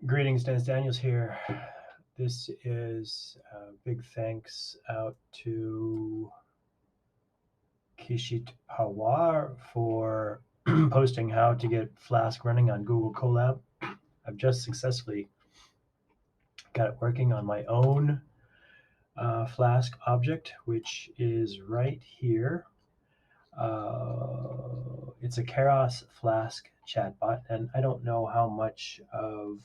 Greetings, Dennis Daniels here. This is a big thanks out to Kishit Pawar for posting how to get Flask running on Google Colab. I've just successfully got it working on my own Flask object, which is right here. It's a Keras Flask chatbot, and I don't know how much of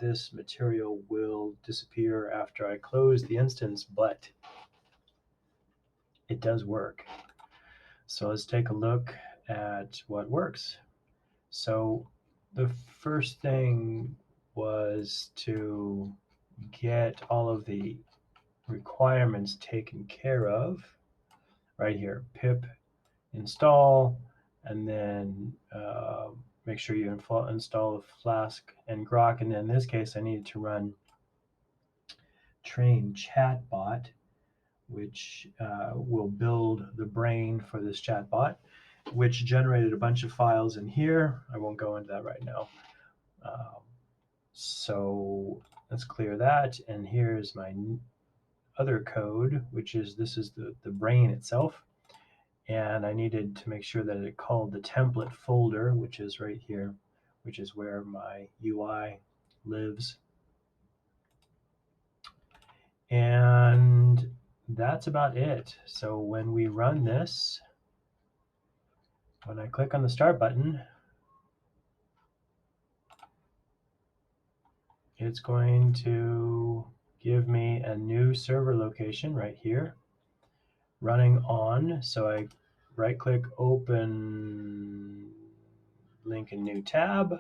this material will disappear after I close the instance, but it does work. So let's take a look at what works. So the first thing was to get all of the requirements taken care of right here. Pip install, and then make sure you install Flask and Grok. And then in this case, I needed to run train chatbot, which will build the brain for this chatbot, which generated a bunch of files in here. I won't go into that right now. So let's clear that. And here's my other code, which is this is the brain itself. And I needed to make sure that it called the template folder, which is right here, which is where my UI lives. And that's about it. So when we run this, when I click on the start button, it's going to give me a new server location right here, running on. So I right click, open, link a new tab.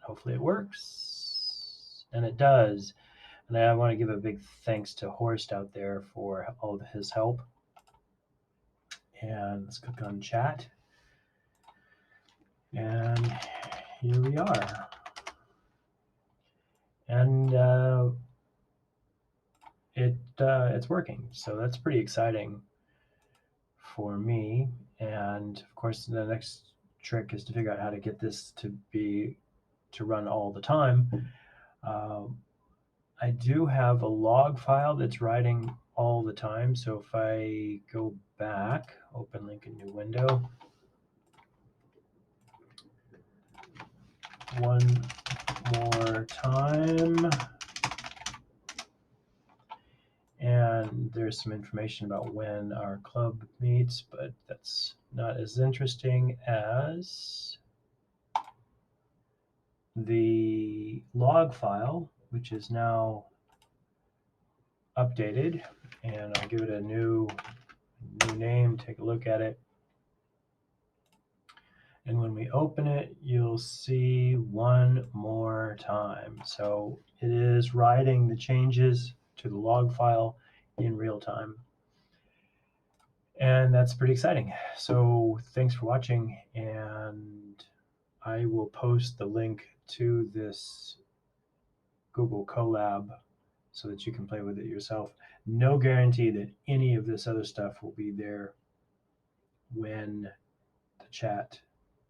Hopefully it works, and it does. And I want to give a big thanks to Horst out there for all of his help. And let's click on chat. And here we are. And it's working. So that's pretty exciting for me. And of course, the next trick is to figure out how to get this to run all the time. I do have a log file that's writing all the time. So if I go back, open link a new window, one more time, and there's some information about when our club meets, but that's not as interesting as the log file, which is now updated. And I'll give it a new name, take a look at it. And when we open it, you'll see one more time. So it is writing the changes to the log file in real time. And that's pretty exciting. So thanks for watching, and I will post the link to this Google Colab so that you can play with it yourself. No guarantee that any of this other stuff will be there when the chat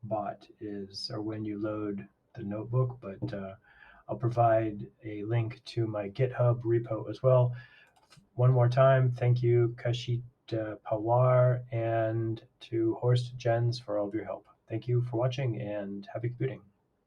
bot is, or when you load the notebook, but I'll provide a link to my GitHub repo as well. One more time, thank you, Kashit Pawar, and to Horst Jens for all of your help. Thank you for watching, and happy computing.